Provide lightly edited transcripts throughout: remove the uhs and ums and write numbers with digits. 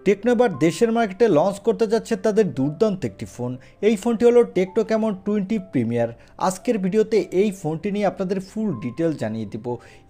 Techno এবার দেশের মার্কেটে লঞ্চ করতে যাচ্ছে তাদের দুর্দান্ত একটি ফোন। এই ফোনটি হলো টেকনো ক্যামন 20 প্রিমিয়ার। আজকের ভিডিওতে এই ফোনটি নিয়ে আপনাদের ফুল ডিটেল জানিয়ে দিব।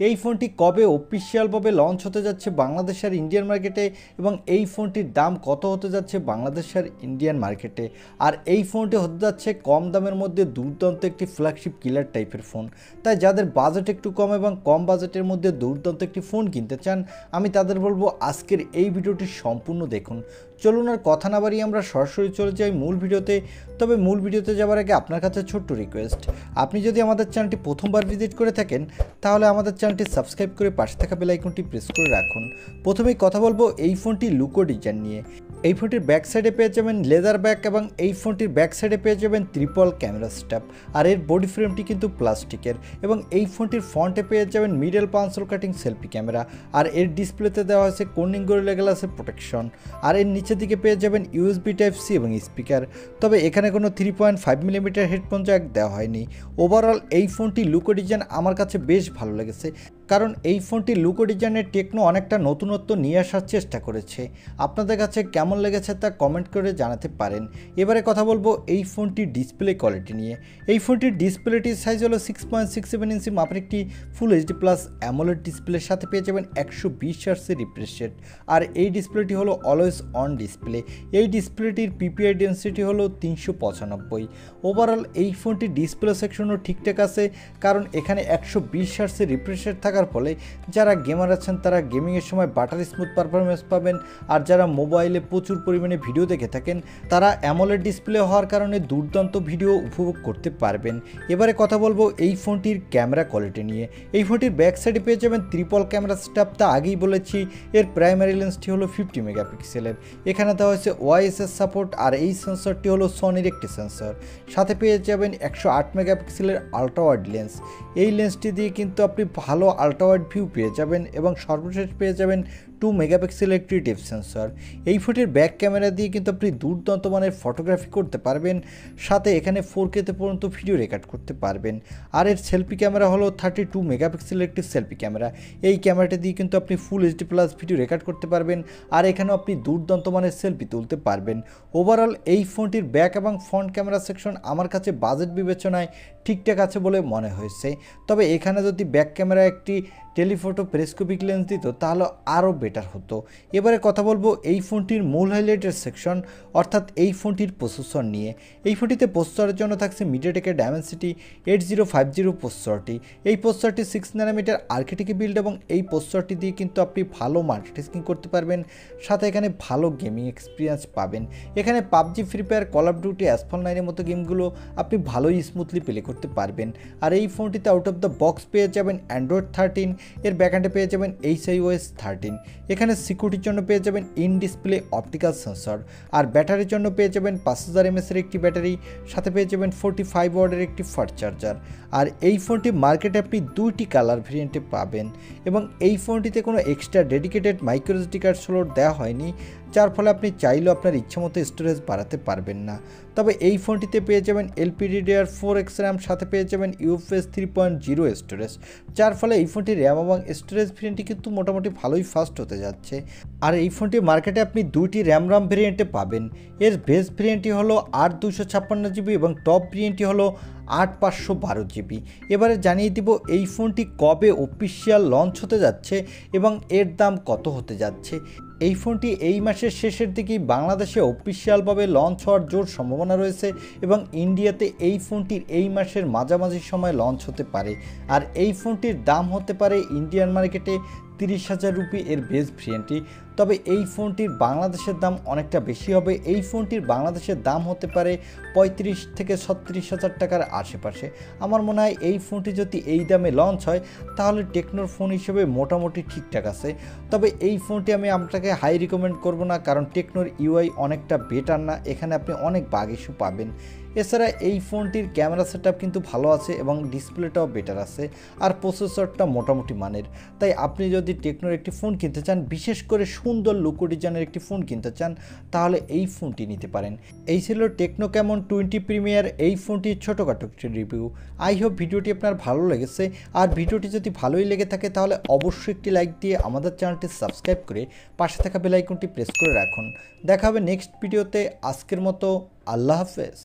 এই ফোনটি কবে অফিসিয়ালভাবে লঞ্চ হতে যাচ্ছে বাংলাদেশ আর ইন্ডিয়ান মার্কেটে, এবং এই ফোনটির দাম কত হতে যাচ্ছে বাংলাদেশ আর ইন্ডিয়ান মার্কেটে। আর এই ফোনটি হতে যাচ্ছে কম দামের মধ্যে দুর্দান্ত একটি ফ্ল্যাগশিপ কিলার টাইপের ফোন। তাই যাদের বাজেট একটু কম এবং কম বাজেটের মধ্যে দুর্দান্ত একটি ফোন কিনতে চান, আমি তাদের বলবো আজকের এই ভিডিওটি সম্পূর্ণ দেখুন। চলুন আর কথা না বাড়িয়ে আমরা সরাসরি চলে যাই মূল ভিডিওতে। তবে মূল ভিডিওতে যাওয়ার আগে আপনার কাছে ছোট্ট রিকোয়েস্ট, আপনি যদি আমাদের চ্যানেলটি প্রথমবার ভিজিট করে থাকেন তাহলে আমাদের চ্যানেলটি সাবস্ক্রাইব করে পাশে থাকা বেল আইকনটি প্রেস করে রাখুন। প্রথমেই কথা বলবো এই ফোনটির লুকো ডিজাইন নিয়ে। এই ফোনটির ব্যাক সাইডে পেয়ে যাবেন লেদার ব্যাক, এবং এই ফোনটির ব্যাক সাইডে পেয়ে যাবেন ট্রিপল ক্যামেরা সেটআপ। আর এর বডি ফ্রেমটি কিন্তু প্লাস্টিকের, এবং এই ফোনটির ফ্রন্টে পেয়ে যাবেন মিডল পাঞ্চল কাটিং সেলফি ক্যামেরা। আর এর ডিসপ্লেতে দেওয়া হয়েছে কর্নিং গরিলা গ্লাসের প্রোটেকশন। আর এর নিচের দিকে পেয়ে যাবেন ইউএসবি টাইপ সি এবং স্পিকার। তবে এখানে কোনো 3.5 মিলিমিটার হেডফোন জ্যাক দেওয়া হয়নি। ওভারঅল এই ফোনটি লুকো ডিজাইন আমার কাছে বেশ ভালো লেগেছে, কারণ এই ফোনটির লুকো ডিজাইনের টেকনো অনেকটা নতুনত্ব নিয়ে আসার চেষ্টা করেছে। আপনাদের কাছে কেমন লেগেছে তা কমেন্ট করে জানাতে পারেন। এবারে কথা বলবো এই ফোনটির ডিসপ্লে কোয়ালিটি নিয়ে। এই ফোনটির ডিসপ্লেটির সাইজ হলো 6.67 ইঞ্চি মাপের একটি ফুল এইচডি প্লাস অ্যামোলেড ডিসপ্লের সাথে পেয়ে যাবেন 120 হার্টজের রিফ্রেশ রেট। আর এই ডিসপ্লেটি হলো অলওয়েজ অন ডিসপ্লে। এই ডিসপ্লেটির পিপিআই ডেন্সিটি হলো 395। ওভারঅল এই ফোনটির ডিসপ্লে সেকশনও ঠিকঠাক আছে, কারণ এখানে 120 হার্টজের রিফ্রেশ রেট থাকার ফলে যারা গেমার আছেন তারা গেমিংয়ের সময় বাটার স্মুথ পারফরমেন্স পাবেন। আর যারা মোবাইলে প্রচুর পরিমাণে ভিডিও দেখে থাকেন তারা অ্যামোলেড ডিসপ্লে হওয়ার কারণে দুর্দান্ত ভিডিও উপভোগ করতে পারবেন। এবারে কথা বলবো এই ফোনটির ক্যামেরা কোয়ালিটি নিয়ে। এই ফোনটির ব্যাক সাইডে পেয়ে যাবেন ট্রিপল ক্যামেরা সেটআপ। তা আগেই বলেছি, এর প্রাইমারি লেন্সটি হলো 50 মেগাপিক্সেলের। এখানে দেওয়া হয়েছে ওআইএসএস সাপোর্ট। আর এই সেন্সরটি হলো সনির একটি সেন্সর। সাথে পেয়ে যাবেন 108 মেগাপিক্সেলের আলট্রা ওয়াইড লেন্স। এই লেন্সটি দিয়ে কিন্তু আপনি ভালো আলট্রা ওয়াইড ভিউ পেয়ে যাবেন, এবং সর্বশেষ পেয়ে যাবেন 2 মেগাপিক্সেলের একটি ডেপথ সেন্সর। এই ফোনটির ব্যাক ক্যামেরা দিয়ে কিন্তু আপনি দুর্দান্ত মানের ফটোগ্রাফি করতে পারবেন, সাথে এখানে 4K পর্যন্ত ভিডিও রেকর্ড করতে পারবেন। আর এর সেলফি ক্যামেরা হলো 32 মেগাপিক্সেলের একটি সেলফি ক্যামেরা। এই ক্যামেরাটি দিয়ে কিন্তু আপনি full HD plus video record করতে পারবেন, আর এখানেও আপনি দুর্দান্ত মানের সেলফি তুলতে পারবেন। ওভারঅল এই ফোনটির ব্যাক এবং ফ্রন্ট ক্যামেরা সেকশন আমার কাছে বাজেট বিবেচনায় ঠিকঠাক আছে বলে মনে হয়েছে। তবে এখানে যদি ব্যাক ক্যামেরা একটি টেলিফোটো পেরিস্কোপিক লেন্স দিত তাহলে আরও বেটার হতো। এবারে কথা বলবো এই ফোনটির মূল হাইলাইটের সেকশন, অর্থাৎ এই ফোনটির প্রসেসর নিয়ে। এই ফোনটিতে প্রসেসরের জন্য থাকছে মিডিয়াটেকের ডায়মেনসিটি 8050 প্রসেসরটি। এই প্রসেসরটি 6 ন্যানোমিটার আর্কিটেক্টে বিল্ড, এবং এই প্রসেসরটি দিয়ে কিন্তু আপনি ভালো মাল্টিটাস্কিং করতে পারবেন, সাথে এখানে ভালো গেমিং এক্সপিরিয়েন্স পাবেন। এখানে PUBG, Free Fire, Call of Duty, Asphalt 9 এর মতো গেমগুলো আপনি ভালোই স্মুথলি প্লে করতে পারবেন। আর এই ফোনটিতে আউট অফ দ্য বক্স পেয়ে যাবেন অ্যান্ড্রয়েড 13। এর ব্যাকএন্ডে পেয়ে যাবেন HiOS 13। এখানে সিকিউরিটির জন্য পেয়ে যাবেন ইন ডিসপ্লে অপটিক্যাল সেন্সর। আর ব্যাটারির জন্য পেয়ে যাবেন 5000 mAh এর একটি ব্যাটারি, সাথে পেয়ে যাবেন 45 ওয়াটের একটি ফাস্ট চার্জার। আর এই ফোনটি মার্কেটে আপনি 2টি কালার ভেরিয়েন্টে পাবেন, এবং এই ফোনটিতে কোনো extra dedicated microSD card slot দেওয়া হয়নি, যার ফলে আপনি চাইলেও আপনার ইচ্ছামতো স্টোরেজ বাড়াতে পারবেন না। তবে এই ফোনটিতে পেয়ে যাবেন LPDDR4X র্যাম, সাথে পেয়ে যাবেন UFS 3.0 স্টোরেজ, যার ফলে এই ফোনটি র্যাম এবং স্টোরেজ ভেরিয়েন্টটি কিন্তু মোটামুটি ভালোই ফাস্ট হতে যাচ্ছে। আর এই ফোনটি মার্কেটে আপনি 2টি র্যাম ভেরিয়েন্টে পাবেন। এর বেস ভেরিয়েন্টটি হলো 8/256 GB, এবং টপ ভেরিয়েন্টটি হলো 8/512 GB। এবারে জানিয়ে দিব এই ফোনটি কবে অফিসিয়াল লঞ্চ হতে যাচ্ছে এবং এর দাম কত হতে যাচ্ছে। এই ফোনটি এই মাসের শেষের দিকেই বাংলাদেশে অফিসিয়ালভাবে লঞ্চ হওয়ার জোর সম্ভাবনা রয়েছে, এবং ইন্ডিয়াতে এই ফোনটির এই মাসের মাঝামাঝি সময় লঞ্চ হতে পারে। আর এই ফোনটির দাম হতে পারে ইন্ডিয়ান মার্কেটে 30,000 রুপি এর বেস ভেরিয়েন্টটি। তবে এই ফোনটির বাংলাদেশের দাম অনেকটা বেশি হবে। এই ফোনটির বাংলাদেশের দাম হতে পারে 35 থেকে 36,000 টাকার আশেপাশে। আমার মনে হয় এই ফোনটি যদি এই দামে লঞ্চ হয় তাহলে টেকনোর ফোন হিসেবে মোটামুটি ঠিকঠাক আছে। তবে এই ফোনটি আমি আপনাকে হাই রিকমেন্ড করব না, কারণ টেকনোর ইউআই অনেকটা বেটার না, এখানে আপনি অনেক বাগ ইস্যু পাবেন। এছাড়া এই ফোনটির ক্যামেরা সেটআপ কিন্তু ভালো আছে, এবং ডিসপ্লেটাও বেটার আছে, আর প্রসেসরটা মোটামুটি মানের। তাই আপনি যদি যদি টেকনোর একটি ফোন কিনতে চান, বিশেষ করে সুন্দর লুকো ডিজাইনের একটি ফোন কিনতে চান, তাহলে এই ফোনটি নিতে পারেন। এই ছিল টেকনো ক্যামন 20 প্রিমিয়ার এই ফোনটির ছোটোখাটো একটি রিভিউ। আই হোপ ভিডিওটি আপনার ভালো লেগেছে। আর ভিডিওটি যদি ভালোই লেগে থাকে তাহলে অবশ্যই একটি লাইক দিয়ে আমাদের চ্যানেলটি সাবস্ক্রাইব করে পাশে থাকা বেল আইকনটি প্রেস করে রাখুন। দেখা হবে নেক্সট ভিডিওতে। আজকের মতো আল্লাহ হাফেজ।